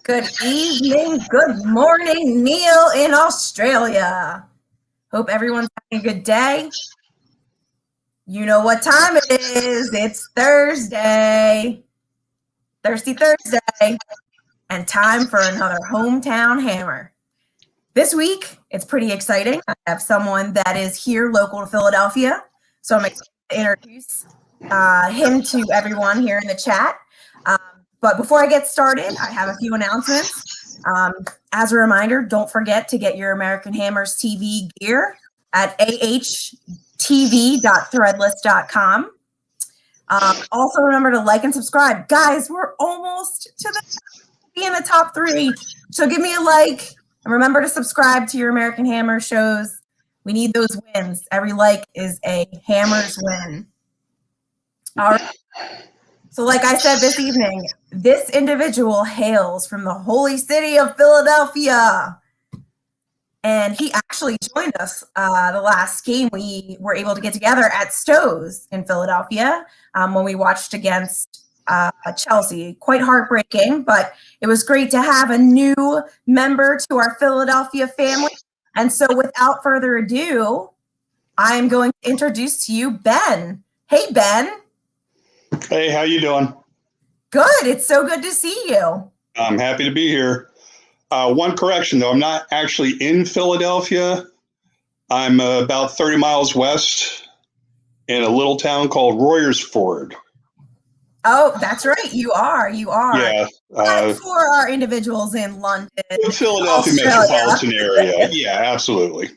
Good evening, good morning, Neil in Australia. Hope everyone's having a good day. You know what time it is. It's Thursday. Thirsty Thursday. And time for another Hometown Hammer. This week, it's pretty exciting. I have someone that is here local to Philadelphia. So I'm excited to introduce him to everyone here in the chat. But before I get started, I have a few announcements. As a reminder, don't forget to get your American Hammers TV gear at ahtv.threadless.com. Also, remember to like and subscribe. Guys, we're almost to be in the top 3. So give me a like and remember to subscribe to your American Hammer shows. We need those wins. Every like is a Hammers win. All right. So like I said this evening, this individual hails from the holy city of Philadelphia. And he actually joined us the last game we were able to get together at Stowe's in Philadelphia when we watched against Chelsea. Quite heartbreaking, but it was great to have a new member to our Philadelphia family. And so without further ado, I'm going to introduce to you Ben. Hey, Ben. Hey, how you doing? Good. It's so good to see you. I'm happy to be here. One correction, though. I'm not actually in Philadelphia. I'm about 30 miles west in a little town called Royersford. Oh, that's right. You are. Yeah. For our individuals in London. The Philadelphia metropolitan area. Yeah, absolutely.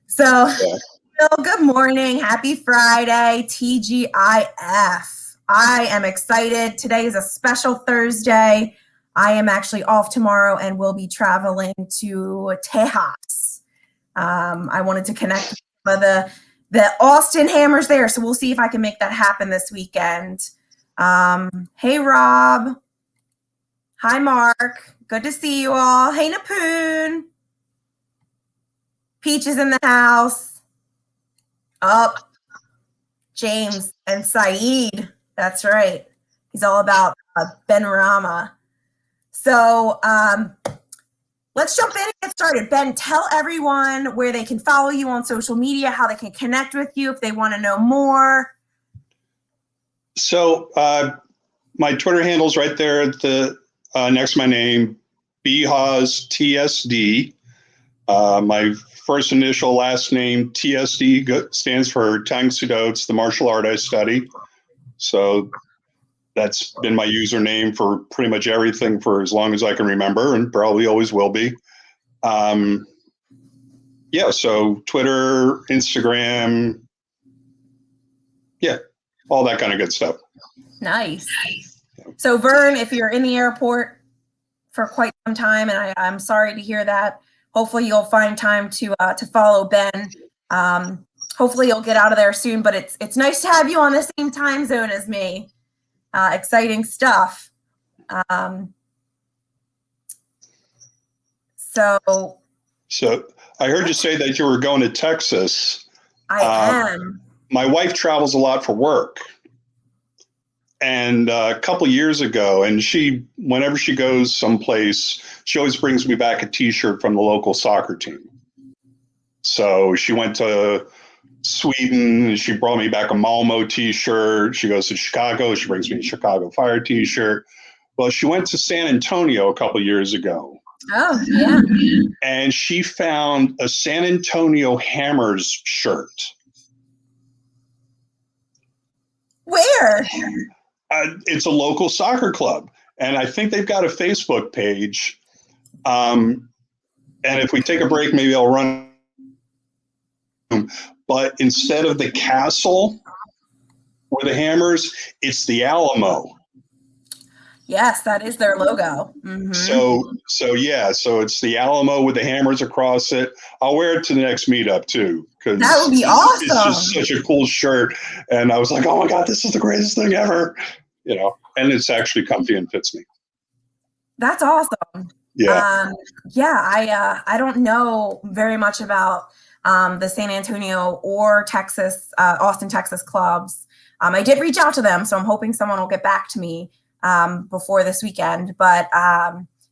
So... yeah. Well, good morning. Happy Friday, TGIF. I am excited. Today is a special Thursday. I am actually off tomorrow and will be traveling to Haas. I wanted to connect with the Austin Hammers there, so we'll see if I can make that happen this weekend. Hey, Rob. Hi, Mark. Good to see you all. Hey, Napoon. Peach is in the house. Up, James and Saeed. That's right. He's all about Ben Rama. So let's jump in and get started. Ben, tell everyone where they can follow you on social media, how they can connect with you if they want to know more. So my Twitter handle's right there at the next to my name, Haas TSD. My first initial, last name, TSD, stands for Tang Soo-Do. It's the martial art I study. So that's been my username for pretty much everything for as long as I can remember, and probably always will be. Yeah, so Twitter, Instagram, yeah, all that kind of good stuff. Nice. So Vern, if you're in the airport for quite some time, and I'm sorry to hear that, hopefully you'll find time to follow Ben. Hopefully you'll get out of there soon, but it's nice to have you on the same time zone as me. Exciting stuff. So I heard you say that you were going to Texas. I am. My wife travels a lot for work. And a couple of years ago, and whenever she goes someplace, she always brings me back a T-shirt from the local soccer team. So she went to Sweden, and she brought me back a Malmo T-shirt. She goes to Chicago, she brings me a Chicago Fire T-shirt. Well, she went to San Antonio a couple of years ago. Oh, yeah. And she found a San Antonio Hammers shirt. Where? It's a local soccer club, and I think they've got a Facebook page. And if we take a break, maybe I'll run. But instead of the castle or the Hammers, it's the Alamo. Yes, that is their logo. Mm-hmm. So it's the Alamo with the Hammers across it. I'll wear it to the next meetup too, because that would be awesome. It's just such a cool shirt, and I was like, oh my god, this is the greatest thing ever, And it's actually comfy and fits me. That's awesome. Yeah. I don't know very much about the San Antonio or Texas, Austin, Texas clubs. I did reach out to them, so I'm hoping someone will get back to me. before this weekend. But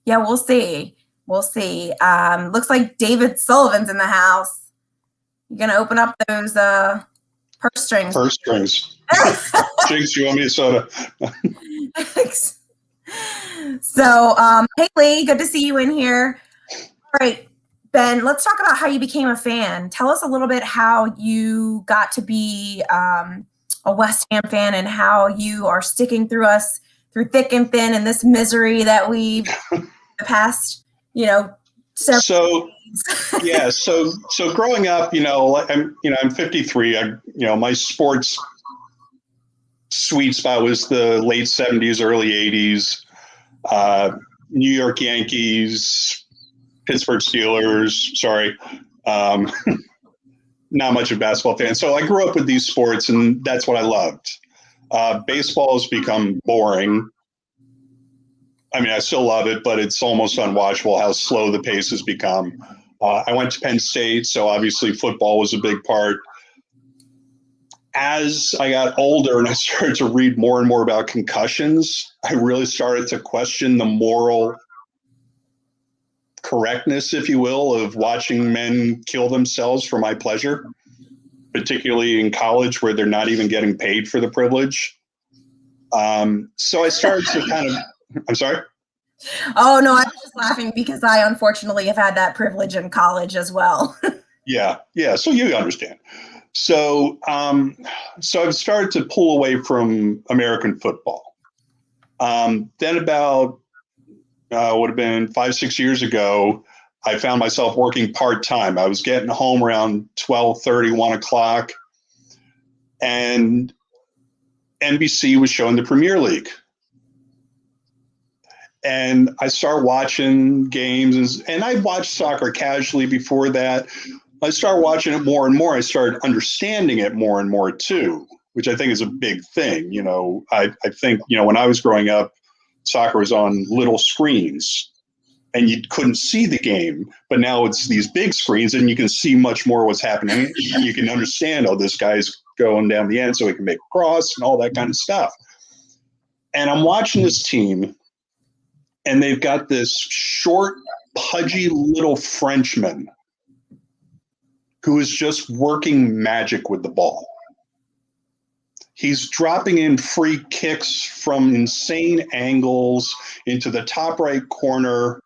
yeah, we'll see. We'll see. Looks like David Sullivan's in the house. You're gonna open up those purse strings. Purse strings. Jinx, you want me a soda? So, hey Lee, good to see you in here. All right, Ben, let's talk about how you became a fan. Tell us a little bit how you got to be a West Ham fan and how you are sticking through us through thick and thin and this misery that we've the past, So growing up, I'm 53. My sports sweet spot was the late 70s, early 80s. New York Yankees, Pittsburgh Steelers. Sorry. Not much of a basketball fan. So I grew up with these sports, and that's what I loved. Baseball has become boring. I mean, I still love it, but it's almost unwatchable how slow the pace has become. I went to Penn State, so obviously football was a big part. As I got older and I started to read more and more about concussions, I really started to question the moral correctness, if you will, of watching men kill themselves for my pleasure, particularly in college where they're not even getting paid for the privilege. So I started to kind of, I'm sorry? Oh, no, I was just laughing because I unfortunately have had that privilege in college as well. Yeah. So you understand. So I've started to pull away from American football. Then about would have been 5-6 years ago, I found myself working part-time. I was getting home around 12:30, 1 o'clock, and NBC was showing the Premier League. And I started watching games, and I watched soccer casually before that. I started watching it more and more. I started understanding it more and more too, which I think is a big thing. I think, when I was growing up, soccer was on little screens and you couldn't see the game, but now it's these big screens and you can see much more what's happening. You can understand, this guy's going down the end so he can make a cross and all that kind of stuff. And I'm watching this team and they've got this short, pudgy little Frenchman who is just working magic with the ball. He's dropping in free kicks from insane angles into the top right corner.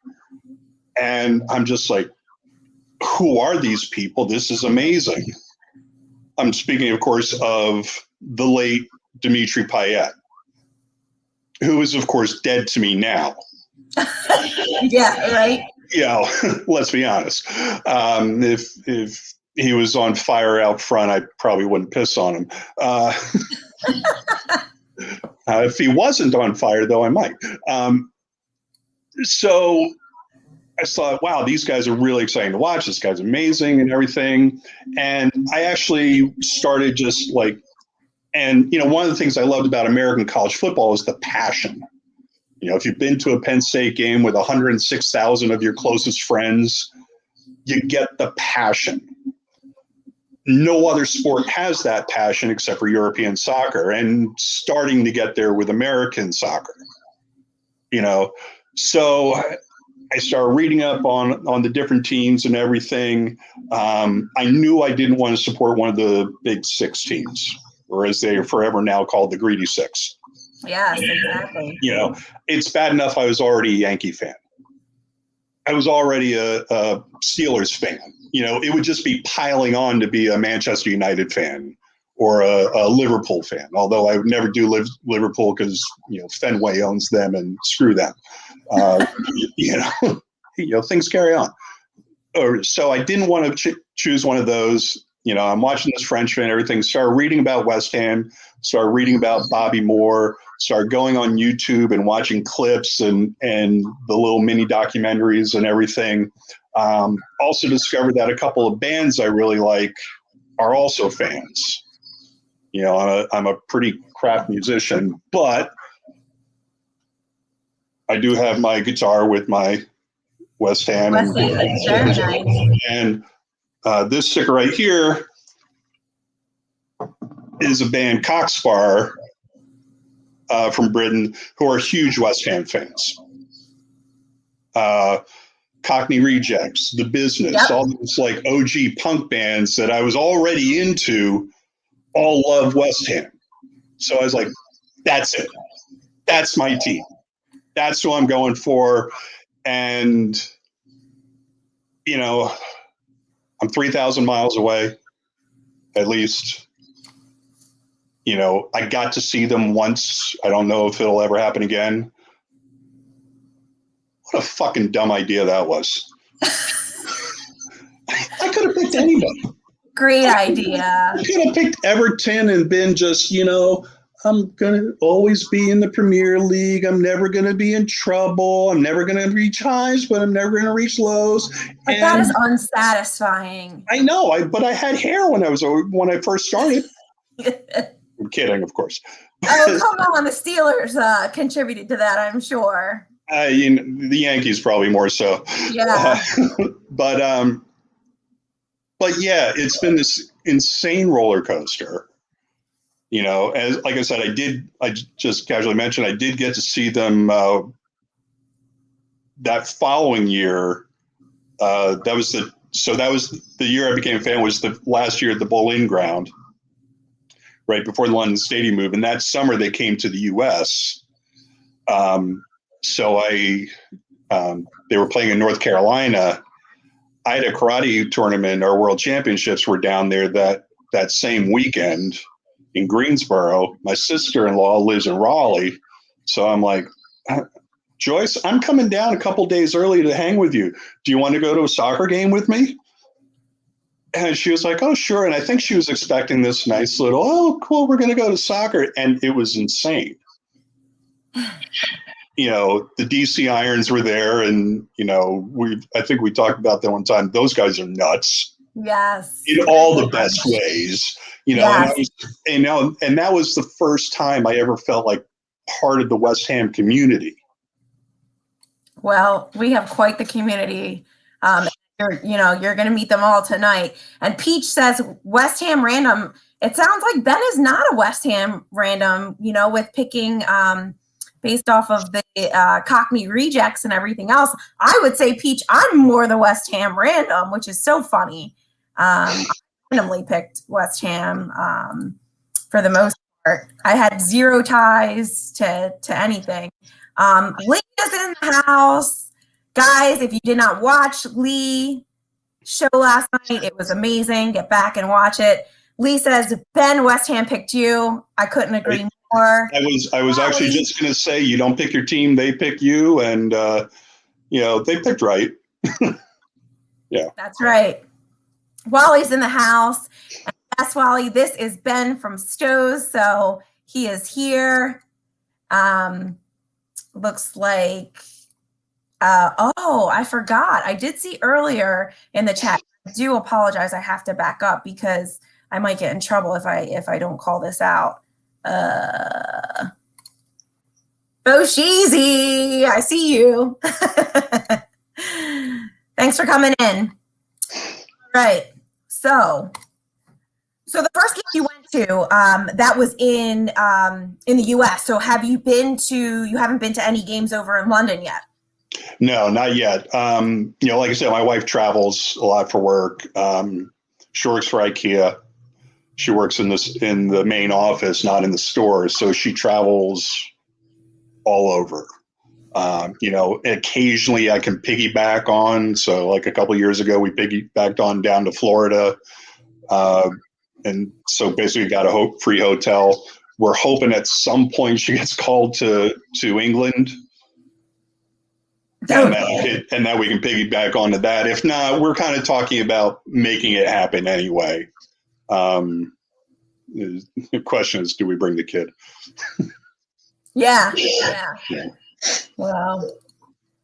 And I'm just like, who are these people? This is amazing. I'm speaking, of course, of the late Dimitri Payet, who is, of course, dead to me now. Yeah, right. Let's be honest. If he was on fire out front, I probably wouldn't piss on him. If he wasn't on fire, though, I might. So I thought, wow, these guys are really exciting to watch. This guy's amazing and everything. And I actually started just one of the things I loved about American college football is the passion. If you've been to a Penn State game with 106,000 of your closest friends, you get the passion. No other sport has that passion except for European soccer, and starting to get there with American soccer. So I started reading up on the different teams and everything. I knew I didn't want to support one of the big six teams, or as they are forever now called, the Greedy Six. Yes, exactly. It's bad enough I was already a Yankee fan. I was already a Steelers fan. It would just be piling on to be a Manchester United fan or a Liverpool fan, although I would never do Liverpool because, Fenway owns them and screw them. Things carry on. So I didn't want to choose one of those. I'm watching this Frenchman and everything, started reading about West Ham, started reading about Bobby Moore, started going on YouTube and watching clips and the little mini documentaries and everything. Also discovered that a couple of bands I really like are also fans. I'm a pretty crap musician, but I do have my guitar with my West Ham. Very nice. And this sticker right here is a band, Cockspar. from Britain who are huge West Ham fans. Cockney Rejects, The Business, all these like OG punk bands that I was already into all love West Ham. So I was like, that's it. That's my team. That's who I'm going for. And, you know, I'm 3,000 miles away, at least. You know, I got to see them once. I don't know if it'll ever happen again. What a fucking dumb idea that was. I could have picked anybody. Great idea. I could have picked Everton and been just, you know, I'm going to always be in the Premier League. I'm never going to be in trouble. I'm never going to reach highs, but I'm never going to reach lows. But that is unsatisfying. I know, but I had hair when I first started. I'm kidding, of course. Oh, come on. The Steelers contributed to that, I'm sure. You know, the Yankees probably more so. Yeah. But yeah, it's been this insane roller coaster. You know, as like I said, I just casually mentioned I did get to see them that following year. That was the year I became a fan, was the last year at the Boleyn Ground, right before the London Stadium move. And that summer they came to the US. So they were playing in North Carolina. I had a karate tournament. Our world championships were down there that same weekend in Greensboro. My sister-in-law lives in Raleigh. So I'm like, Joyce, I'm coming down a couple days early to hang with you. Do you want to go to a soccer game with me? And she was like, oh, sure. And I think she was expecting this nice little, oh, cool, we're going to go to soccer. And it was insane. You know, the DC Irons were there. And, you know, I think we talked about that one time. Those guys are nuts. Yes. In all the best ways. You know, yes. and that was the first time I ever felt like part of the West Ham community. Well, we have quite the community. You're going to meet them all tonight. And Peach says West Ham random. It sounds like Ben is not a West Ham random, you know, with picking based off of the Cockney Rejects and everything else. I would say, Peach, I'm more the West Ham random, which is so funny. I randomly picked West Ham for the most part. I had zero ties to anything. Lee is in the house. Guys, if you did not watch Lee show last night, it was amazing. Get back and watch it. Lee says, Ben, West Ham picked you. I couldn't agree more. I was actually just going to say, you don't pick your team, they pick you. And, you know, they picked right. Yeah. That's right. Wally's in the house. And yes, Wally, this is Ben from Stowe's. So he is here. Looks like, I forgot. I did see earlier in the chat. I do apologize. I have to back up because I might get in trouble if I don't call this out. Bosheezy, I see you. Thanks for coming in. Right. So the first game you went to, that was in the US. So you haven't been to any games over in London yet? No, not yet. You know, like I said, my wife travels a lot for work. She works for IKEA. She works in the main office, not in the stores. So she travels all over. You know, occasionally I can piggyback on. So like a couple of years ago, we piggybacked on down to Florida. And so basically got a free hotel. We're hoping at some point she gets called to England. And that we can piggyback onto that. If not, we're kind of talking about making it happen anyway. The question is, do we bring the kid? Yeah. Well,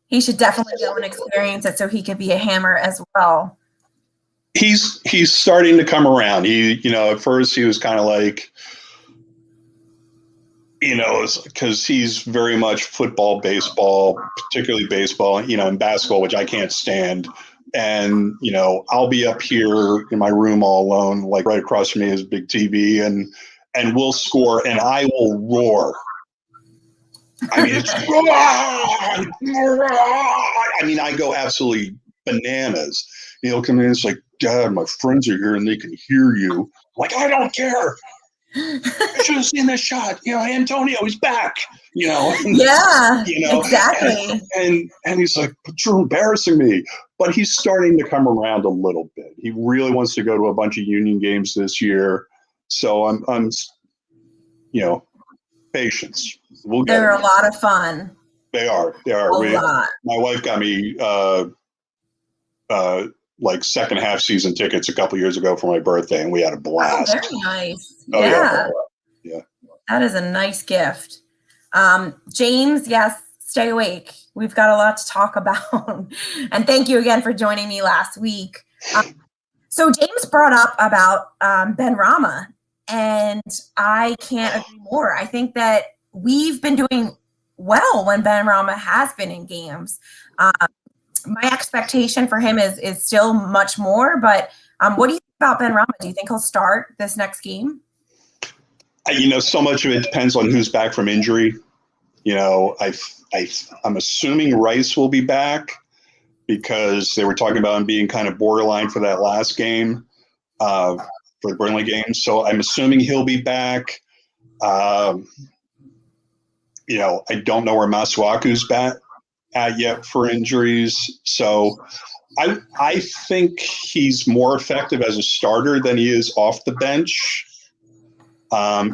he should definitely go and experience it so he could be a hammer as well. He's starting to come around. At first he was kind of like, because he's very much football, baseball, particularly baseball, and basketball, which I can't stand. And, I'll be up here in my room all alone, like right across from me is a big TV, and we'll score and I will roar I mean, it's, I mean, I go absolutely bananas. He'll come in, it's like, Dad, my friends are here and they can hear you. I'm like, I don't care. I should have seen this shot. Antonio, he's back. Yeah, exactly. And he's like, but you're embarrassing me. But he's starting to come around a little bit. He really wants to go to a bunch of Union games this year. So I'm patience. We'll get They're it. a lot of fun. They are. A lot. My wife got me like second half season tickets a couple years ago for my birthday, and we had a blast. Oh, very nice. Oh, yeah. Yeah. That is a nice gift. James, yes, stay awake. We've got a lot to talk about. And thank you again for joining me last week. So James brought up about Ben Rama, and I can't agree more. I think that we've been doing well when Ben Rama has been in games. My expectation for him is still much more, but what do you think about Ben Rama? Do you think he'll start this next game? So much of it depends on who's back from injury. I'm assuming Rice will be back because they were talking about him being kind of borderline for that last game, for the Burnley game. So I'm assuming he'll be back. I don't know where Masuaku's back at yet for injuries. So I think he's more effective as a starter than he is off the bench.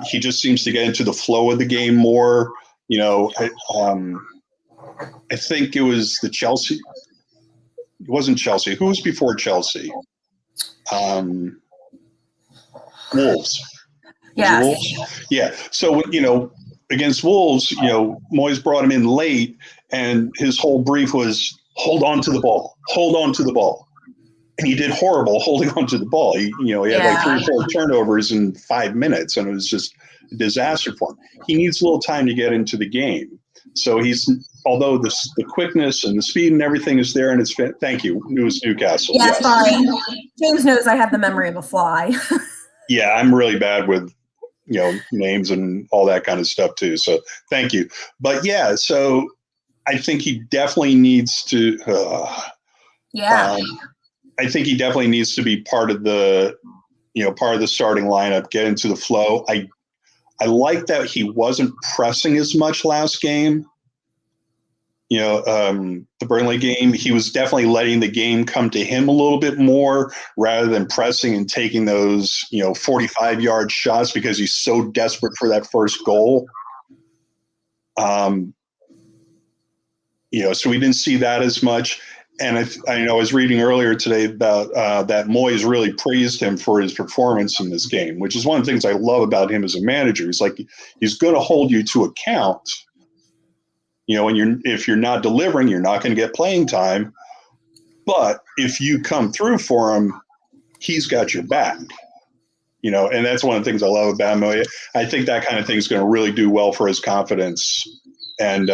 He just seems to get into the flow of the game more. I think it was the Chelsea. It wasn't Chelsea. Who was before Chelsea? Wolves. Yes. Wolves? Yeah. So, against Wolves, Moyes brought him in late, and his whole brief was hold on to the ball, hold on to the ball. And he did horrible holding on to the ball. He had like 3 or 4 turnovers in 5 minutes, and it was just a disaster for him. He needs a little time to get into the game. So although the quickness and the speed and everything is there, and it's thank you, it was Newcastle. Yeah, yes. Sorry. James knows I have the memory of a fly. Yeah, I'm really bad with names and all that kind of stuff too. So thank you. But yeah, so I think he definitely needs to. I think he definitely needs to be part of the starting lineup, get into the flow. I like that he wasn't pressing as much last game. The Burnley game, he was definitely letting the game come to him a little bit more rather than pressing and taking those, 45-yard shots because he's so desperate for that first goal. So we didn't see that as much. And I was reading earlier today about that Moyes really praised him for his performance in this game, which is one of the things I love about him as a manager. He's like, he's going to hold you to account. And if you're not delivering, you're not going to get playing time. But if you come through for him, he's got your back. And that's one of the things I love about him. I think that kind of thing is going to really do well for his confidence. And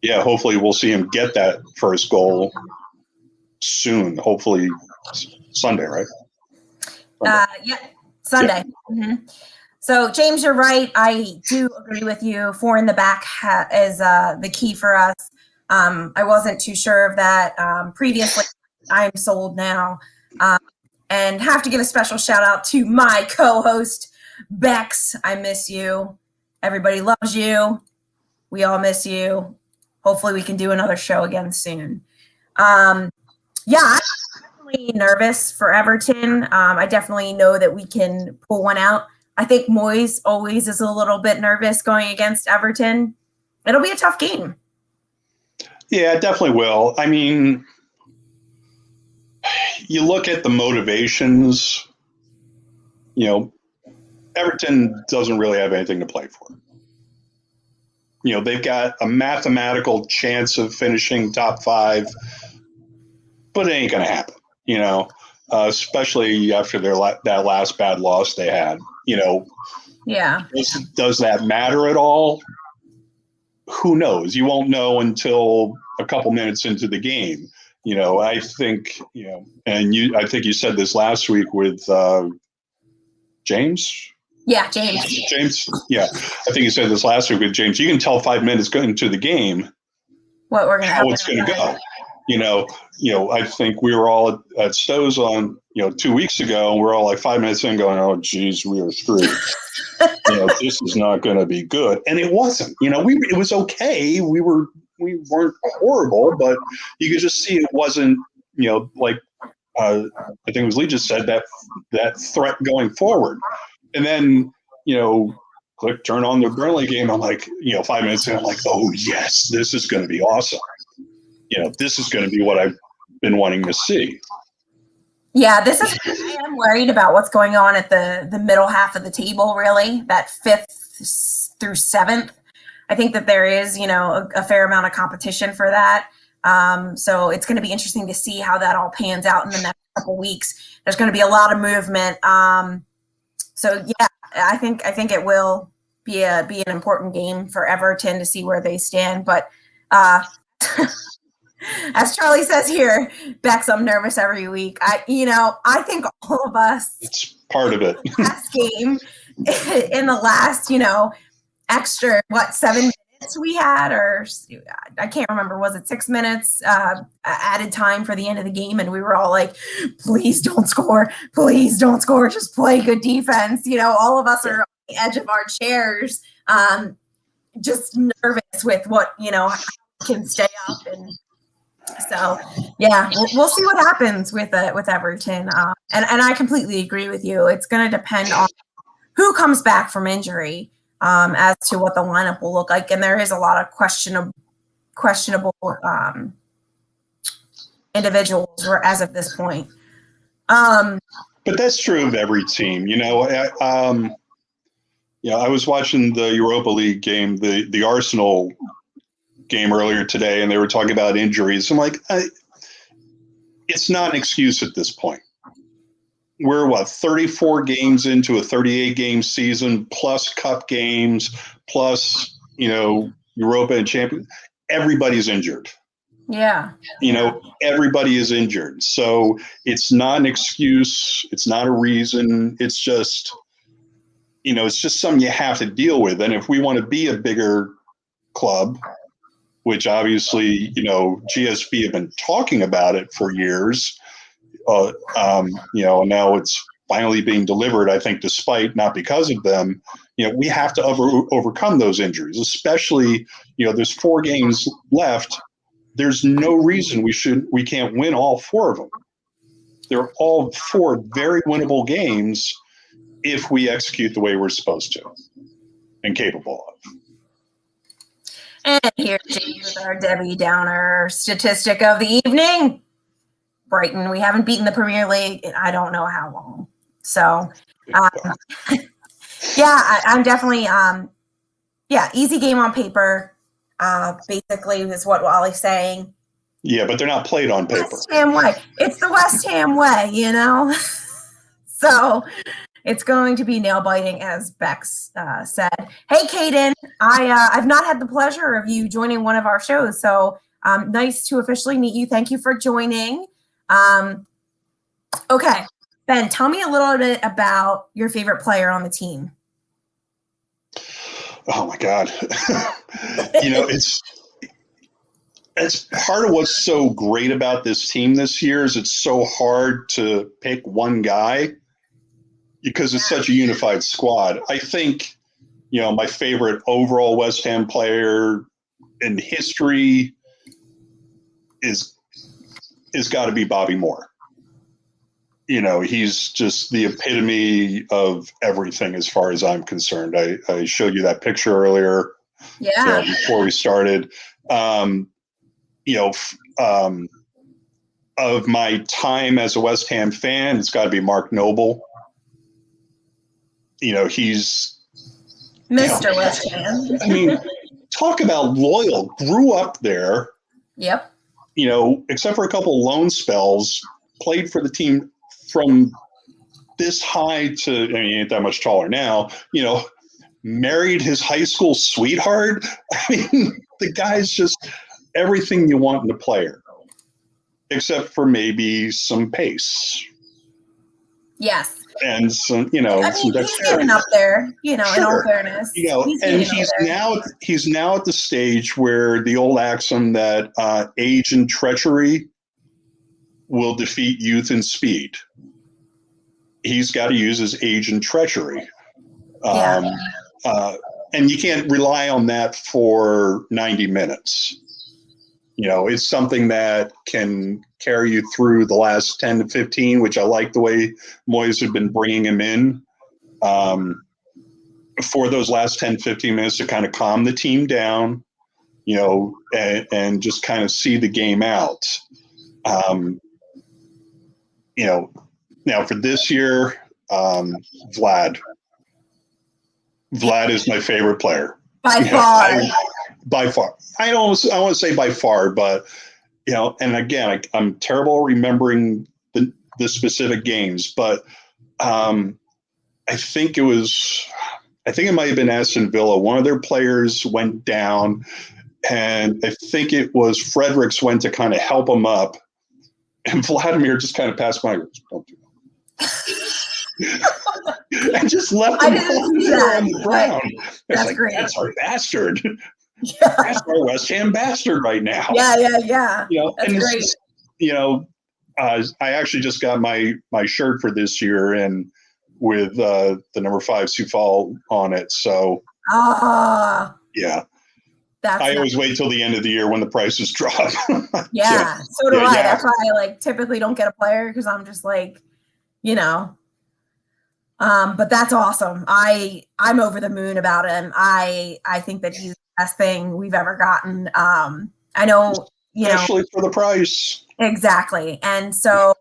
yeah, hopefully we'll see him get that first goal soon. Hopefully Sunday, right? Sunday. Yeah. Mm-hmm. So, James, you're right. I do agree with you. 4 in the back is the key for us. I wasn't too sure of that previously. I'm sold now. And have to give a special shout out to my co-host, Bex. I miss you. Everybody loves you. We all miss you. Hopefully we can do another show again soon. I'm definitely nervous for Everton. I definitely know that we can pull one out. I think Moyes always is a little bit nervous going against Everton. It'll be a tough game. Yeah, it definitely will. I mean, you look at the motivations, Everton doesn't really have anything to play for. They've got a mathematical chance of finishing top 5, but it ain't going to happen, especially after that last bad loss they had. Yeah. Does that matter at all? Who knows? You won't know until a couple minutes into the game. I think, and I think you said this last week with James. Yeah, James. James, yeah, I think you said this last week with James. You can tell 5 minutes going into the game What we're gonna how it's going to go. I think we were all at Stowe's on 2 weeks ago, and we're all like 5 minutes in, going, "Oh, geez, we are screwed. This is not going to be good." And it wasn't. It was okay. We weren't horrible, but you could just see it wasn't. Like I think it was Lee just said that threat going forward, and then click turn on the Burnley game. I'm like 5 minutes in, I'm like, oh yes, this is going to be awesome. This is going to be what I've been wanting to see. Yeah, I am worried about what's going on at the middle half of the table, really, that 5th through 7th. I think that there is, a fair amount of competition for that. So it's going to be interesting to see how that all pans out in the next couple weeks. There's going to be a lot of movement. So yeah, I think it will be an important game for Everton to see where they stand. But as Charlie says here, Bex, I'm nervous every week. I think all of us. It's part of it. Last game in the last, extra 7 minutes we had, or I can't remember. Was it 6 minutes added time for the end of the game? And we were all like, "Please don't score! Please don't score! Just play good defense." All of us are on the edge of our chairs, just nervous with what can stay up and. So, yeah, we'll see what happens with Everton. And I completely agree with you. It's going to depend on who comes back from injury as to what the lineup will look like. And there is a lot of questionable individuals as of this point. But that's true of every team. I was watching the Europa League game, the Arsenal game earlier today, and they were talking about injuries. I'm like, it's not an excuse at this point. We're 34 games into a 38 game season, plus cup games, plus Europa and Champions. Everybody's injured. Yeah. Everybody is injured. So it's not an excuse. It's not a reason. It's just it's just something you have to deal with. And if we want to be a bigger club, which obviously, GSB have been talking about it for years. Now it's finally being delivered, I think, despite, not because of them. We have to overcome those injuries, especially, there's 4 games left. There's no reason we can't win all 4 of them. They're all 4 very winnable games if we execute the way we're supposed to and capable of. And here's James with our Debbie Downer statistic of the evening. Brighton, we haven't beaten the Premier League in I don't know how long. So, I'm definitely, easy game on paper, basically is what Wally's saying. Yeah, but they're not played on paper. West Ham way. It's the West Ham way, So it's going to be nail-biting, as Bex said. Hey, Kaden, I've not had the pleasure of you joining one of our shows, so nice to officially meet you. Thank you for joining. Okay, Ben, tell me a little bit about your favorite player on the team. Oh, my God. It's part of what's so great about this team this year is it's so hard to pick one guy, because it's such a unified squad. I think, my favorite overall West Ham player in history is got to be Bobby Moore. He's just the epitome of everything as far as I'm concerned. I showed you that picture earlier. Yeah. Before we started. Of my time as a West Ham fan, it's got to be Mark Noble. He's Mr. West Ham. I mean, talk about loyal. Grew up there. Yep. Except for a couple loan spells, played for the team from this high to, he ain't that much taller now, married his high school sweetheart. I mean, the guy's just everything you want in a player, except for maybe some pace. Yes. and some, I some mean, he's dexterity. getting up there, in all Sure. fairness. And he's now at the stage where the old axiom that age and treachery will defeat youth and speed. He's got to use his age and treachery. Yeah. And you can't rely on that for 90 minutes. It's something that can carry you through the last 10 to 15, which I like the way Moyes have been bringing him in for those last 10, 15 minutes to kind of calm the team down, and just kind of see the game out. Now for this year, Vlad is my favorite player. By far. By far. I want to say by far, but and again, I'm terrible at remembering the specific games, but I think it might have been Aston Villa. One of their players went down, and I think it was Fredericks went to kind of help him up, and Vladimir just kind of passed by. Don't do that. And just left him on the ground. That's great. That's our bastard. Yeah. That's our West Ham bastard right now. Yeah. That's and great. Just, I actually just got my shirt for this year, and with the number 5 Soufal on it. So yeah. I always wait till the end of the year when the prices drop. Yeah, so do I. That's why I typically don't get a player, because I'm just but that's awesome. I'm over the moon about him. I think that he's the best thing we've ever gotten. I know, especially for the price. Exactly. And so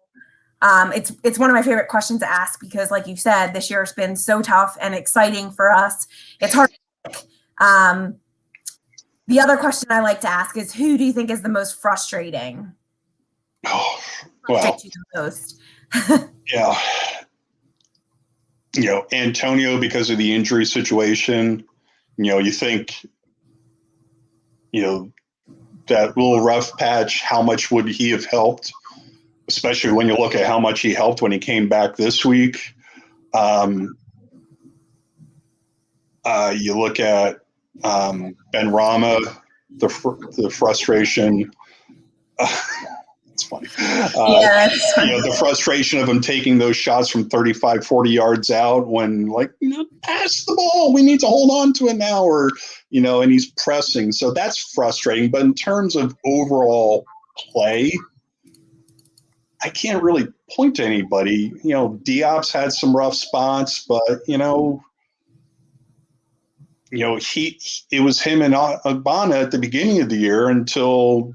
it's one of my favorite questions to ask, because like you said, this year has been so tough and exciting for us. It's hard to pick. The other question I like to ask is, who do you think is the most frustrating? Oh, well, yeah. Antonio, because of the injury situation, you think, that little rough patch, how much would he have helped? Especially when you look at how much he helped when he came back this week. You look at Ben Rama, the frustration. It's funny. The frustration of him taking those shots from 35, 40 yards out when, pass the ball. We need to hold on to it now, or, and he's pressing. So that's frustrating. But in terms of overall play, I can't really point to anybody. Diop's had some rough spots, but, it was him and Ogbonna at the beginning of the year until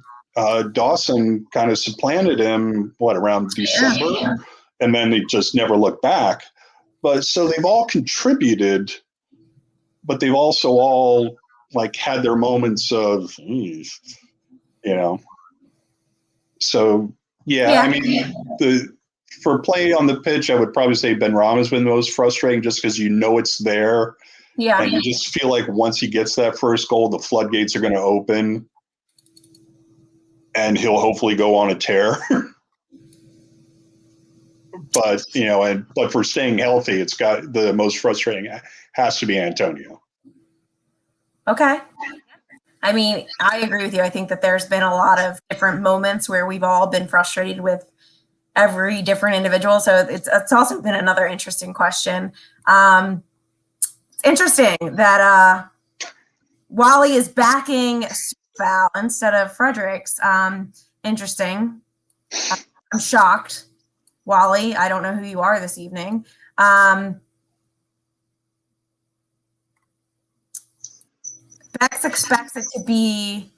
Dawson kind of supplanted him, around December, and then they just never looked back. But so they've all contributed, but they've also all had their moments of, So I mean, for play on the pitch, I would probably say Ben Rama's been the most frustrating, just because it's there. Yeah. And you just feel like once he gets that first goal, the floodgates are going to open, and he'll hopefully go on a tear. But, but for staying healthy, it's got the most frustrating has to be Antonio. Okay. I mean, I agree with you. I think that there's been a lot of different moments where we've all been frustrated with every different individual. So it's also been another interesting question. It's interesting that Wally is backing Soufal instead of Fredericks. Interesting. I'm shocked. Wally, I don't know who you are this evening. Bex expects it to be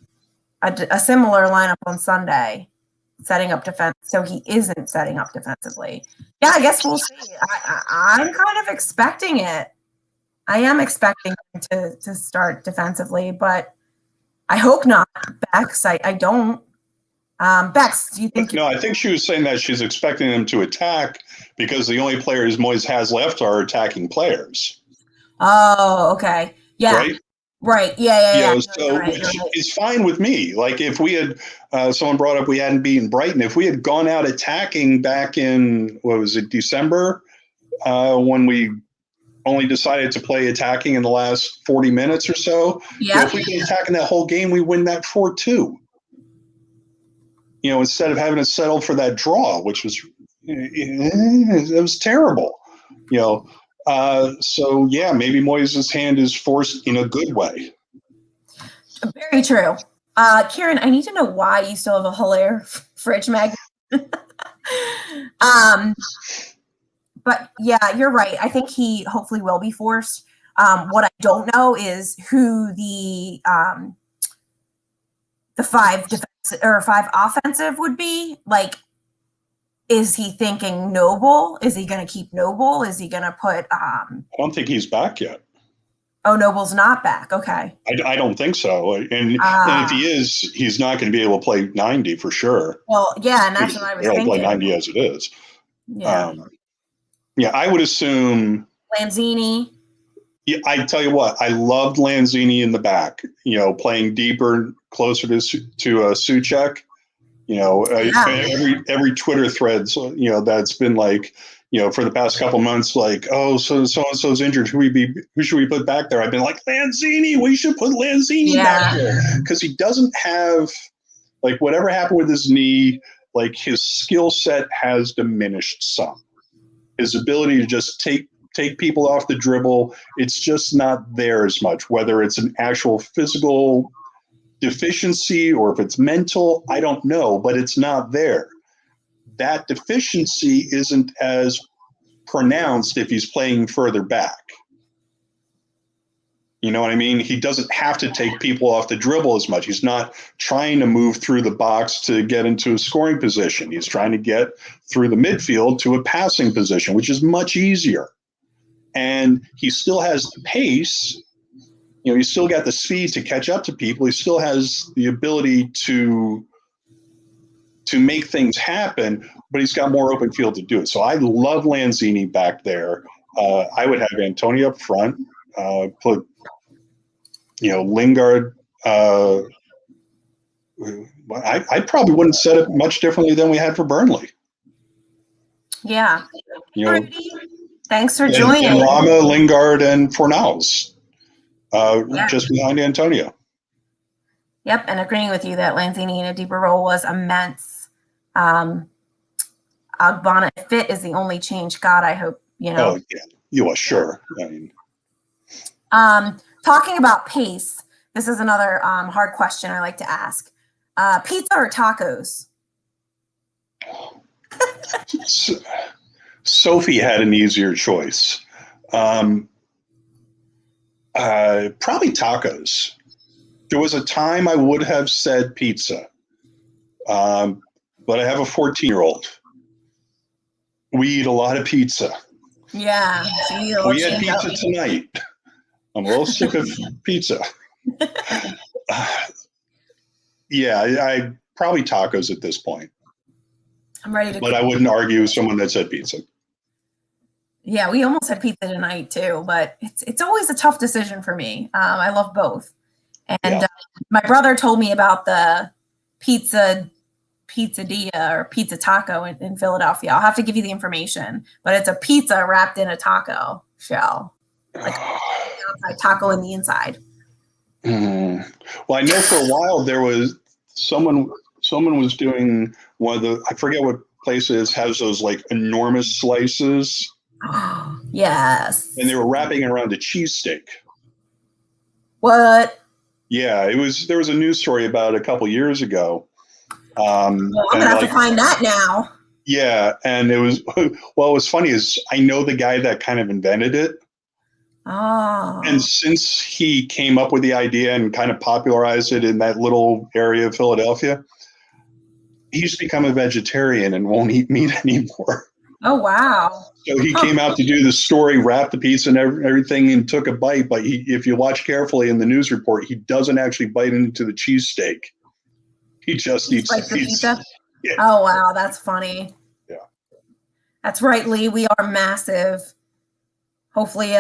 a similar lineup on Sunday, setting up defense. So he isn't setting up defensively. Yeah, I guess we'll see. I'm kind of expecting it. I am expecting him to start defensively, but I hope not. Bex, I don't. Bex, do you think? No, I think she was saying that she's expecting them to attack because the only players Moyes has left are attacking players. Oh, okay. Yeah. Right. Yeah. So it's fine with me. If we had, someone brought up we hadn't beaten Brighton. If we had gone out attacking back in, December, when we only decided to play attacking in the last 40 minutes or so. Yeah. If we'd been attacking that whole game, we win that 4-2. Instead of having to settle for that draw, which was it was terrible. So yeah, maybe Moyes' hand is forced in a good way. Very true. Kieran, I need to know why you still have a Hilaire fridge magnet. But yeah, you're right. I think he hopefully will be forced. What I don't know is who the 5 defensive or 5 offensive would be. Like, is he thinking Noble? Is he going to keep Noble? Is he going to put? I don't think he's back yet. Oh, Noble's not back. Okay. I don't think so. And if he is, he's not going to be able to play 90 for sure. Well, yeah, and that's what I was thinking. Play 90 as it is. Yeah. I would assume Lanzini. Yeah, I tell you what, I loved Lanzini in the back. Playing deeper, closer to Souček. Every Twitter threads, that's been like, for the past couple months, like, oh, so and so's injured. Who should we put back there? I've been like, Lanzini. We should put Lanzini back there because he doesn't have, like, whatever happened with his knee. Like, his skill set has diminished some. His ability to just take people off the dribble, it's just not there as much. Whether it's an actual physical deficiency or if it's mental, I don't know, but it's not there. That deficiency isn't as pronounced if he's playing further back. You know what I mean? He doesn't have to take people off the dribble as much. He's not trying to move through the box to get into a scoring position. He's trying to get through the midfield to a passing position, which is much easier. And he still has the pace. He's still got the speed to catch up to people. He still has the ability to make things happen, but he's got more open field to do it. So I love Lanzini back there. I would have Antonio up front, put, Lingard. I probably wouldn't set it much differently than we had for Burnley. Yeah. Thanks for joining. And Rama, Lingard, and Fornals, just behind Antonio. Yep, and agreeing with you that Lanzini in a deeper role was immense. Ogbonna fit is the only change. God, I hope, Oh, yeah. You are sure. I mean. Talking about pace, this is another hard question I like to ask. Pizza or tacos? Sophie had an easier choice. Probably tacos. There was a time I would have said pizza, but I have a 14-year-old. We eat a lot of pizza. Yeah. We had pizza tonight. I'm a little sick of pizza. I probably tacos at this point. I'm ready to. But I wouldn't argue with someone that said pizza. Yeah, we almost had pizza tonight too, but it's always a tough decision for me. I love both. And my brother told me about the pizzadilla or pizza taco in Philadelphia. I'll have to give you the information, but it's a pizza wrapped in a taco shell, like outside taco in the inside. Well, I know for a while there was someone was doing one of the, I forget what place it is, has those like enormous slices. Yes. And they were wrapping it around a cheesesteak. What? Yeah, there was a news story about it a couple years ago. I'm gonna have to find that now. Yeah, and it was what was funny is I know the guy that kind of invented it. Oh. And since he came up with the idea and kind of popularized it in that little area of Philadelphia, he's become a vegetarian and won't eat meat anymore. Oh, wow. So he came out to do the story, wrapped the pizza and everything, and took a bite. But if you watch carefully in the news report, he doesn't actually bite into the cheesesteak. He just eats the pizza. Yeah. Oh, wow. That's funny. Yeah. That's right, Lee. We are massive. Hopefully,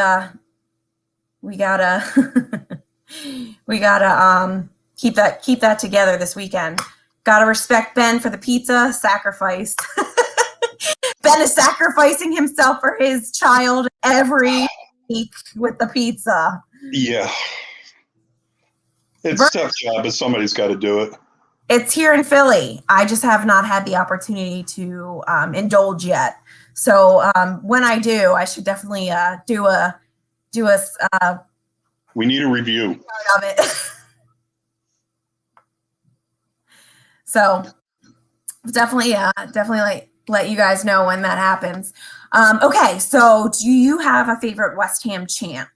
we gotta keep that together this weekend. Gotta respect Ben for the pizza sacrifice. Ben is sacrificing himself for his child every week with the pizza. Yeah. It's a tough job, but somebody's got to do it. It's here in Philly. I just have not had the opportunity to indulge yet. So when I do, I should definitely do a we need a review of it. So definitely let you guys know when that happens. Okay, so do you have a favorite West Ham chant?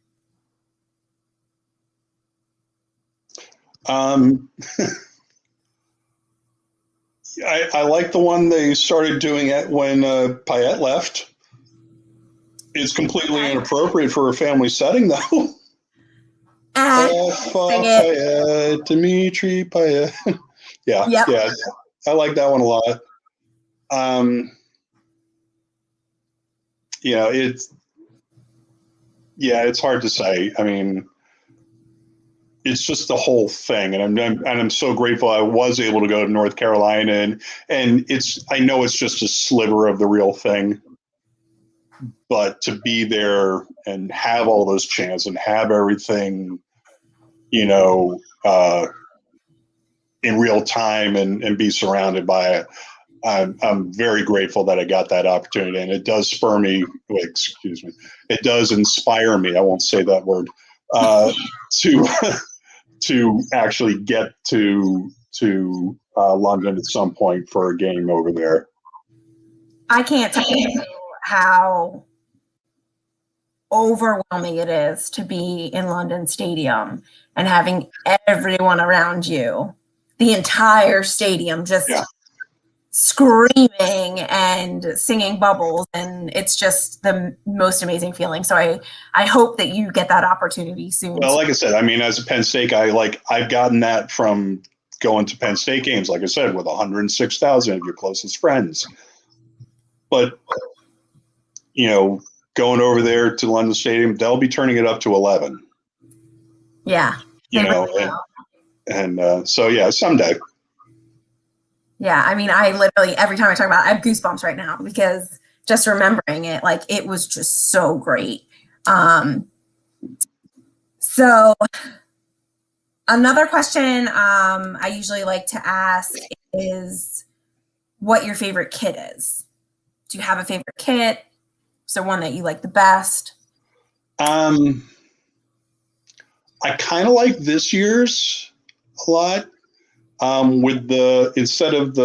I like the one they started doing it when Payet left. It's completely inappropriate for a family setting, though. Payet, Dimitri Payet. Yeah, yep. Yeah. I like that one a lot. It's hard to say. I mean, it's just the whole thing, and I'm so grateful I was able to go to North Carolina, and I know it's just a sliver of the real thing, but to be there and have all those chants and have everything, in real time and be surrounded by it. I'm very grateful that I got that opportunity, and it does spur me. Excuse me. It does inspire me. I won't say that word. To actually get to London at some point for a game over there. I can't tell you how overwhelming it is to be in London Stadium and having everyone around you, the entire stadium, just screaming and singing Bubbles, and it's just the most amazing feeling. So I hope that you get that opportunity soon. Well, like I said, I mean, as a Penn State guy, I've gotten that from going to Penn State games, like I said, with 106,000 of your closest friends. But going over there to London Stadium, they'll be turning it up to 11. Yeah. So someday. Yeah, I mean, I literally, every time I talk about it, I have goosebumps right now because just remembering it, it was just so great. So another question I usually like to ask is what your favorite kit is. Do you have a favorite kit? Is there one that you like the best? I kind of like this year's a lot. With instead of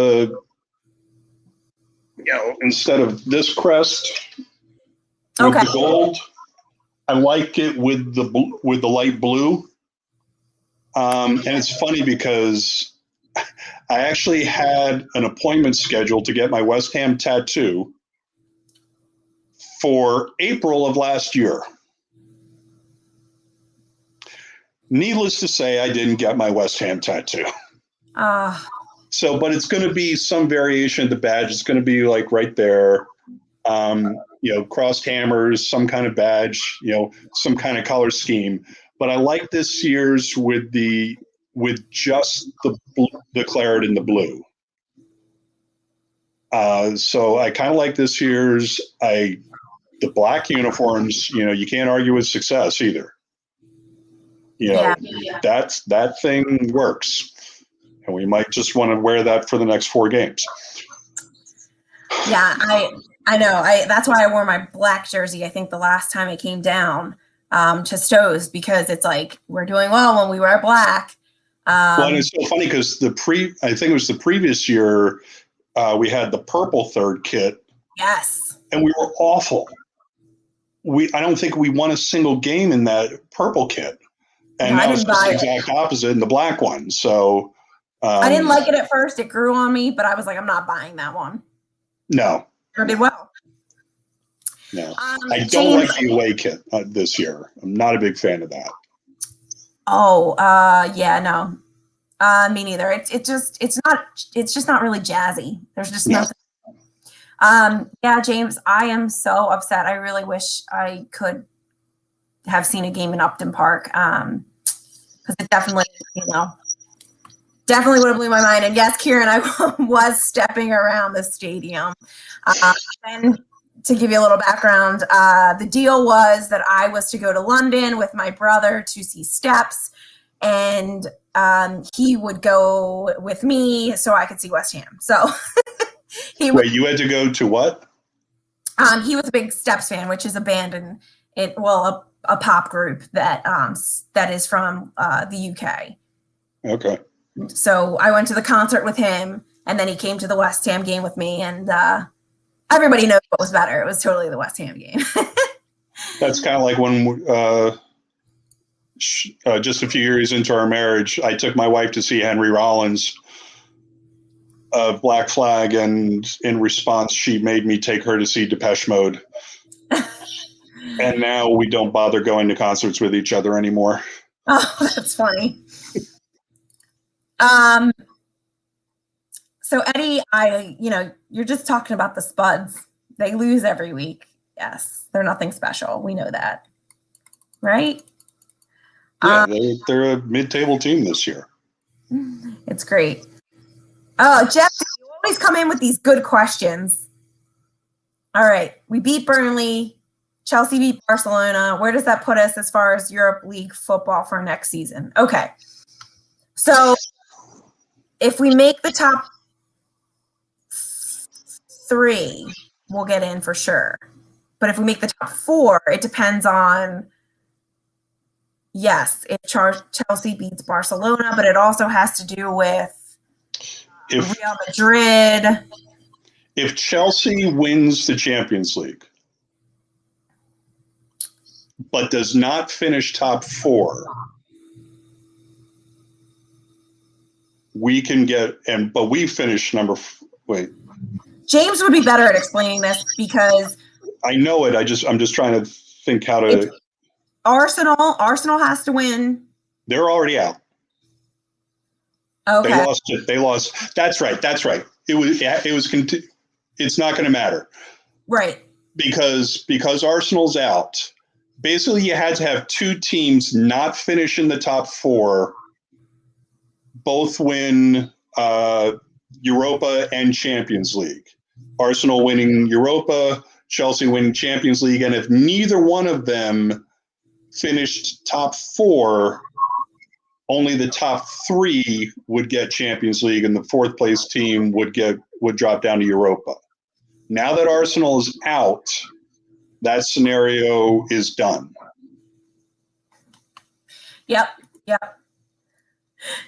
this crest with the gold, I like it with the light blue. And it's funny because I actually had an appointment scheduled to get my West Ham tattoo for April of last year. Needless to say, I didn't get my West Ham tattoo. But it's going to be some variation of the badge. It's going to be right there, crossed hammers, some kind of badge, some kind of color scheme. But I like this year's with just the claret and the blue. So I kind of like this year's. The black uniforms, you can't argue with success either. That thing works. And we might just want to wear that for the next 4 games. Yeah, I know. That's why I wore my black jersey, I think, the last time it came down to Stowe's, because it's we're doing well when we wear black. Well, and it's so funny because I think it was the previous year, we had the purple third kit. Yes. And we were awful. I don't think we won a single game in that purple kit. And that was just the exact opposite in the black one. So I didn't like it at first. It grew on me, but I was like, I'm not buying that one. No. It did well. No. I don't like the away kit this year. I'm not a big fan of that. Oh, yeah, no. Me neither. It's just not really jazzy. There's just nothing. Yeah, James, I am so upset. I really wish I could have seen a game in Upton Park. Because it definitely, Definitely would have blew my mind. And yes, Kieran, I was stepping around the stadium. And to give you a little background, the deal was that I was to go to London with my brother to see Steps, and he would go with me so I could see West Ham. So Wait, you had to go to what? He was a big Steps fan, which is a band a pop group that is from the UK. Okay. So I went to the concert with him, and then he came to the West Ham game with me, and everybody knows what was better. It was totally the West Ham game. That's kind of like when just a few years into our marriage, I took my wife to see Henry Rollins' Black Flag, and in response, she made me take her to see Depeche Mode. And now we don't bother going to concerts with each other anymore. Oh, that's funny. So Eddie, you're just talking about the Spuds. They lose every week. Yes, they're nothing special. We know that, right? Yeah, they're a mid-table team this year. It's great. Oh, Jeff, you always come in with these good questions. All right, we beat Burnley. Chelsea beat Barcelona. Where does that put us as far as Europe League football for next season? Okay, so if we make the top 3, we'll get in for sure. But if we make the top 4, it depends on, yes, if Chelsea beats Barcelona, but it also has to do with Real Madrid. If Chelsea wins the Champions League, but does not finish top 4, we can get, but we finish wait. James would be better at explaining this because I know it. I'm just trying to think how to. Arsenal has to win. They're already out. Okay. They lost. That's right. It's not going to matter. Right. Because Arsenal's out. Basically, you had to have 2 teams not finish in the top 4, both win Europa and Champions League. Arsenal winning Europa, Chelsea winning Champions League, and if neither one of them finished top 4, only the top 3 would get Champions League, and the 4th place team would drop down to Europa. Now that Arsenal is out, that scenario is done. Yep.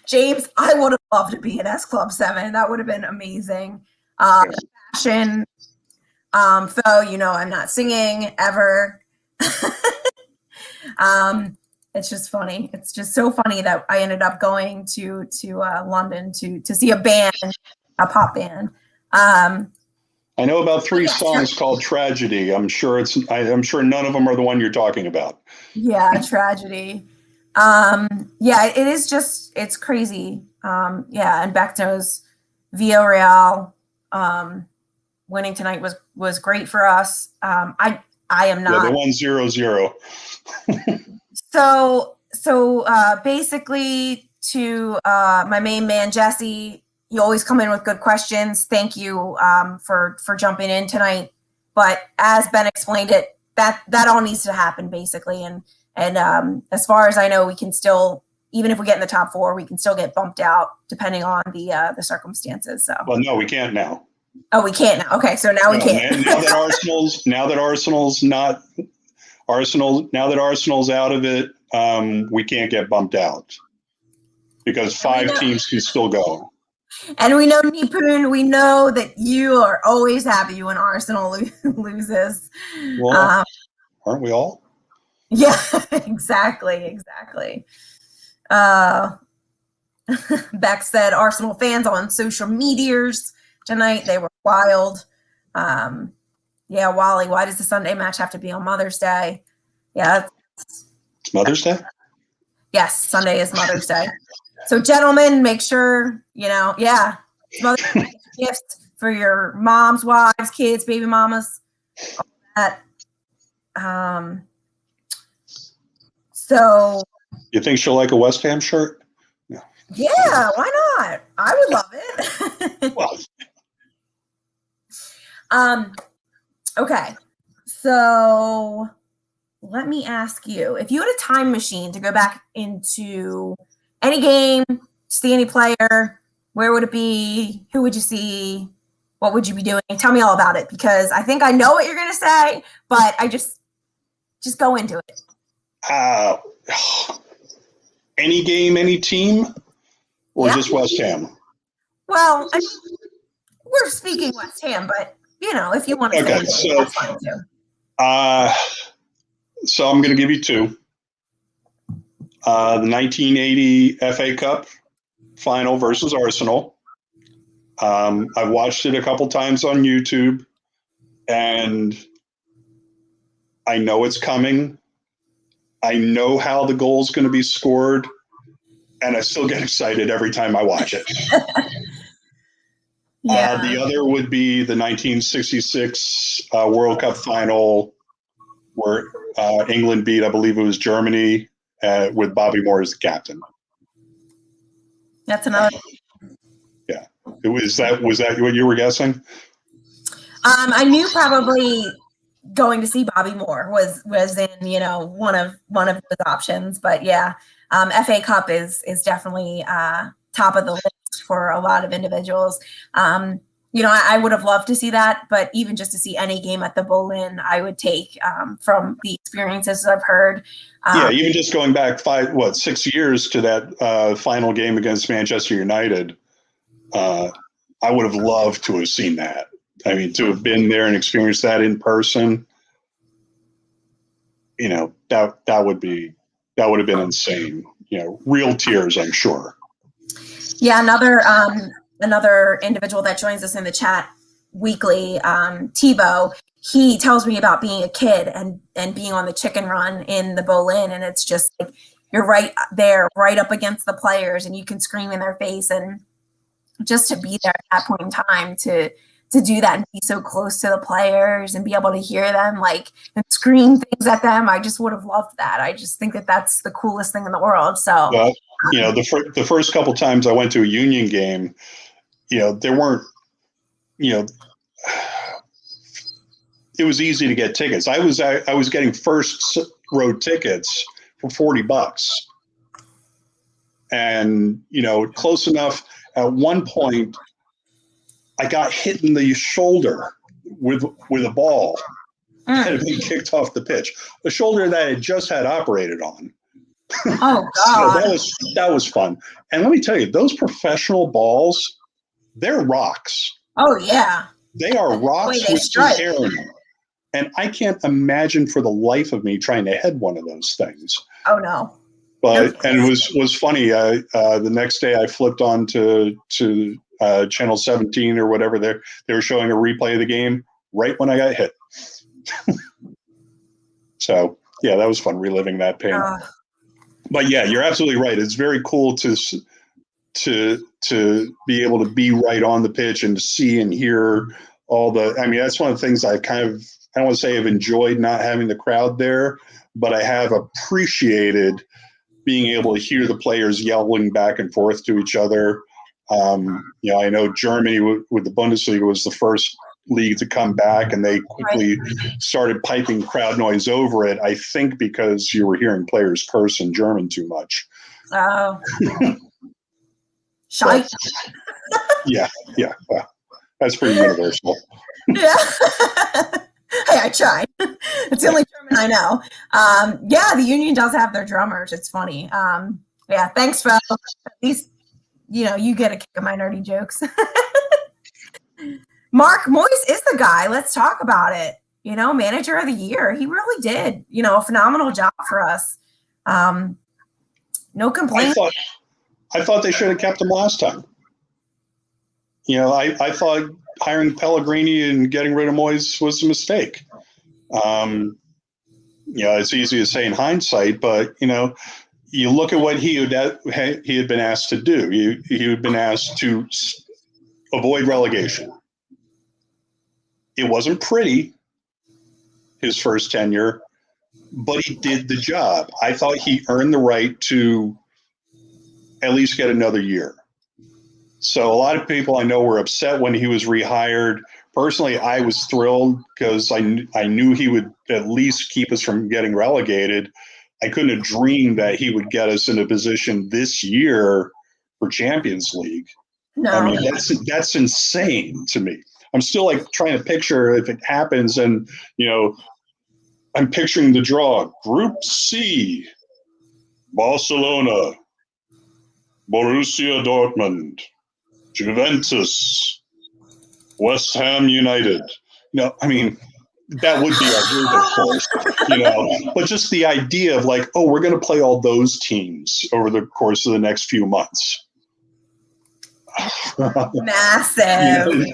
James, I would have loved to be in S Club 7. That would have been amazing. Fashion. Though, I'm not singing ever. It's just funny. It's just so funny that I ended up going to London to see a pop band. I know about 3 songs called Tragedy. I'm sure none of them are the one you're talking about. Yeah, Tragedy. It is just, it's crazy. And Becno's Villarreal winning tonight was great for us. I am not. Yeah, they won 0-0. So basically, to my main man Jesse, you always come in with good questions. Thank you for jumping in tonight. But as Ben explained it, that all needs to happen basically. And as far as I know, we can still, even if we get in the top 4, we can still get bumped out depending on the circumstances. So. Well, no, we can't now. Oh, we can't now. Okay, so now we can't. Now that Arsenal's out of it, we can't get bumped out because 5 teams can still go. And we know, Nipun, we know that you are always happy when Arsenal loses. Well, aren't we all? Yeah, exactly. Beck said Arsenal fans on social medias tonight, they were wild. Wally, why does the Sunday match have to be on Mother's Day? Yeah. It's Mother's Day? Yes, Sunday is Mother's Day. So gentlemen, make sure, Mother's Day gifts for your moms, wives, kids, baby mamas, all that. So you think she'll like a West Ham shirt? No. Yeah, why not? I would love it. Well, um, okay. So let me ask you, if you had a time machine to go back into any game, see any player, where would it be? Who would you see? What would you be doing? Tell me all about it, because I think I know what you're going to say, but I just go into it. uh, any game, any team, or Yeah. just West Ham? Well, we're speaking West Ham, but if you want to say Okay, anything, that's fine too. uh, so I'm going to give you two. The 1980 FA Cup final versus Arsenal. I've watched it a couple times on YouTube, and I know it's coming. I know how the goal's going to be scored, and I still get excited every time I watch it. Yeah. The other would be the 1966 World Cup final where England beat, I believe it was Germany, with Bobby Moore as the captain. That's another. Yeah. Was that what you were guessing? I knew probably going to see Bobby Moore was in one of those options, but yeah, FA Cup is definitely top of the list for a lot of individuals. I would have loved to see that, but even just to see any game at the Boleyn, I would take from the experiences I've heard. Yeah, even just going back 6 years to that final game against Manchester United, I would have loved to have seen that. I mean, to have been there and experienced that in person, that would have been insane. Real tears, I'm sure. Yeah, another individual that joins us in the chat weekly, Tebow, he tells me about being a kid and being on the chicken run in the Boleyn, and it's just like you're right there, right up against the players, and you can scream in their face, and just to be there at that point in time to do that and be so close to the players and be able to hear them and scream things at them, I just would have loved that. I just think that that's the coolest thing in the world. So, well, the first couple times I went to a Union game, there weren't, it was easy to get tickets. I was getting first row tickets for $40, and close enough. At one point, I got hit in the shoulder with a ball that had been kicked off the pitch, a shoulder that I had just had operated on. Oh God. So that was fun. And let me tell you, those professional balls, they're rocks. Oh yeah. They are rocks with some air in them. And I can't imagine for the life of me trying to head one of those things. Oh no. But and it was funny. The next day I flipped on to channel 17 or whatever. They were showing a replay of the game right when I got hit. So yeah, that was fun reliving that pain. But yeah, you're absolutely right. It's very cool to be able to be right on the pitch and to see and hear all the. I mean, that's one of the things I don't want to say I've enjoyed not having the crowd there, but I have appreciated being able to hear the players yelling back and forth to each other. I know Germany with the Bundesliga was the first league to come back, and they quickly started piping crowd noise over it. I think because you were hearing players curse in German too much. Oh. Shy. Yeah. Well, that's pretty universal. Yeah. Hey, I tried. It's the only German I know. Yeah, the Union does have their drummers. It's funny. Yeah, thanks, Fro. At least, you get a kick of my nerdy jokes. Mark Moyes is the guy. Let's talk about it. Manager of the year. He really did, a phenomenal job for us. No complaints. I thought they should have kept him last time. I thought hiring Pellegrini and getting rid of Moyes was a mistake. It's easy to say in hindsight, but you look at what he had been asked to do. He had been asked to avoid relegation. It wasn't pretty, his first tenure, but he did the job. I thought he earned the right to at least get another year. So a lot of people I know were upset when he was rehired. Personally, I was thrilled because I knew he would at least keep us from getting relegated. I couldn't have dreamed that he would get us in a position this year for Champions League. No. I mean, that's insane to me. I'm still like trying to picture if it happens, and I'm picturing the draw. Group C: Barcelona, Borussia Dortmund, Juventus, West Ham United. I mean, that would be our group, of course, but just the idea of like, oh, we're going to play all those teams over the course of the next few months. Massive.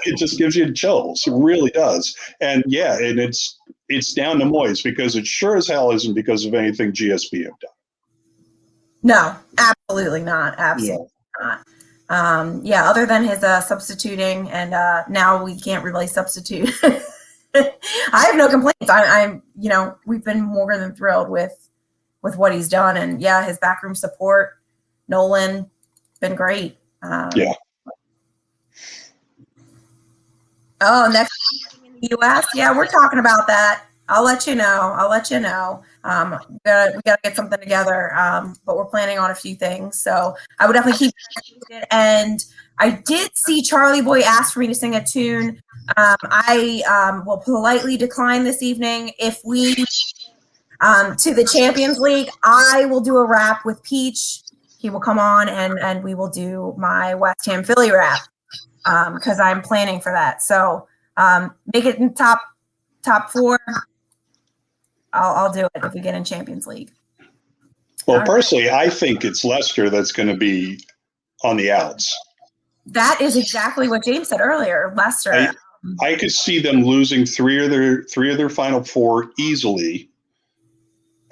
It just gives you chills. It really does. And yeah, and it's down to Moyes, because it sure as hell isn't because of anything GSB have done. No, absolutely not. Absolutely not. Other than his substituting, and now we can't really substitute. I have no complaints. I'm we've been more than thrilled with what he's done, and his backroom support, Nolan, been great. Yeah. Oh, next in the U.S. Yeah, we're talking about that. I'll let you know. We gotta get something together. But we're planning on a few things, so I would definitely keep it. And I did see Charlie Boy ask for me to sing a tune. I will politely decline this evening. If we to the Champions League, I will do a rap with Peach. He will come on, and we will do my West Ham Philly rap. Because I'm planning for that. So make it in top 4. I'll do it if we get in Champions League. Well, personally, I think it's Leicester that's going to be on the outs. That is exactly what James said earlier. Leicester. I could see them losing three of their final 4 easily,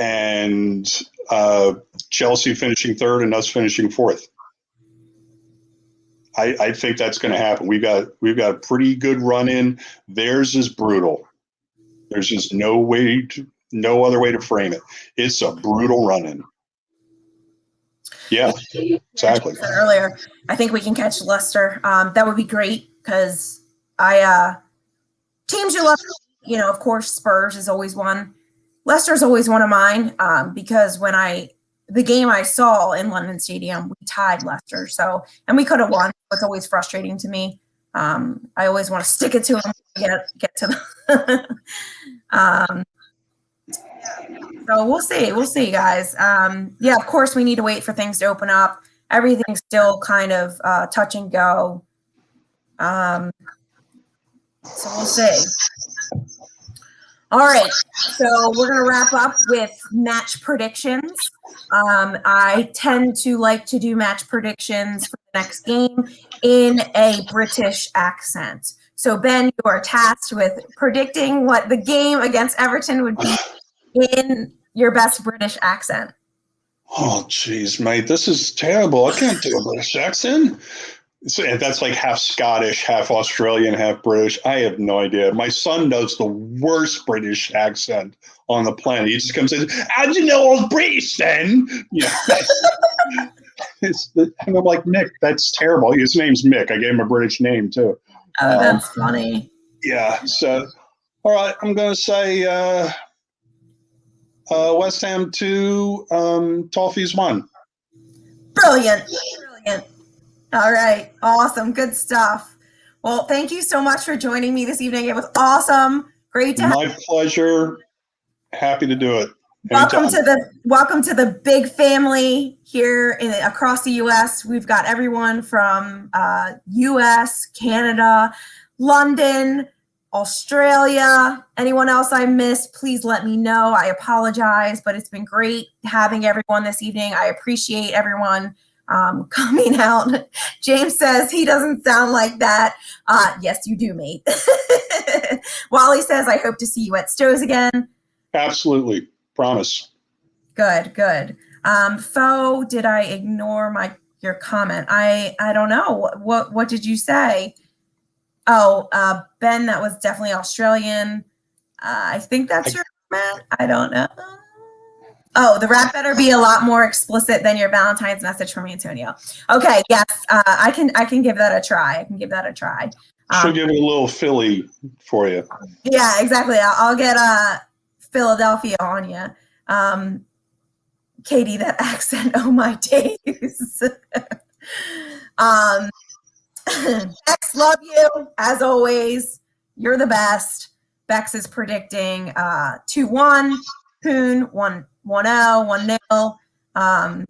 and Chelsea finishing 3rd and us finishing 4th. I think that's going to happen. We've got a pretty good run in. Theirs is brutal. There's just no other way to frame it. It's a brutal run in. Yeah, exactly. I said earlier, I think we can catch Leicester. That would be great, because teams you love. Of course, Spurs is always one. Leicester's always one of mine, because when the game I saw in London Stadium, we tied Leicester. And we could have won. It's always frustrating to me. I always want to stick it to them, get to them. So we'll see, guys. Of course, we need to wait for things to open up. Everything's still kind of touch and go. So we'll see. All right, so we're going to wrap up with match predictions. I tend to like to do match predictions for the next game in a British accent. So, Ben, you are tasked with predicting what the game against Everton would be in your best British accent. Oh, geez, mate, this is terrible. I can't do a British accent. So that's like half Scottish, half Australian, half British. I have no idea. My son does the worst British accent on the planet. He just comes in, how do you know I was British then? And I'm like, Mick, that's terrible. His name's Mick. I gave him a British name too. Oh, that's funny. Yeah. So, all right, I'm going to say West Ham 2, Toffees 1. Brilliant. All right. Awesome. Good stuff. Well, thank you so much for joining me this evening. It was awesome. Great to have you. My pleasure. Happy to do it. Welcome to the big family here across the U.S. We've got everyone from U.S., Canada, London, Australia. Anyone else I missed, please let me know. I apologize, but it's been great having everyone this evening. I appreciate everyone coming out. James says he doesn't sound like that. Yes, you do, mate. Wally says, I hope to see you at Stowe's again. Absolutely. Promise. Good. Fo, did I ignore your comment? I don't know. What did you say? Oh, Ben, that was definitely Australian. I think that's your comment. I don't know. Oh, the rap better be a lot more explicit than your Valentine's message from Antonio. Okay, yes, I can give that a try. I can give that a try. She'll give it a little Philly for you. Yeah, exactly. I'll get Philadelphia on you. Katie, that accent, oh my days. Bex, love you as always. You're the best. Bex is predicting 2-1, Poon 1-0, 1-0.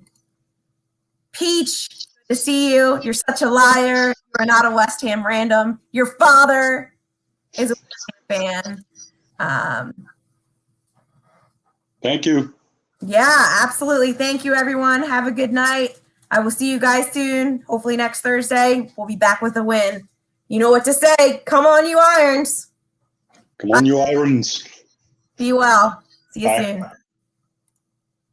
Peach, good to see you. You're such a liar. You're not a West Ham random. Your father is a West Ham fan. Thank you. Yeah, absolutely. Thank you, everyone. Have a good night. I will see you guys soon. Hopefully next Thursday. We'll be back with a win. You know what to say. Come on, you Irons. Come on, you Irons. Be well. See you Bye. soon.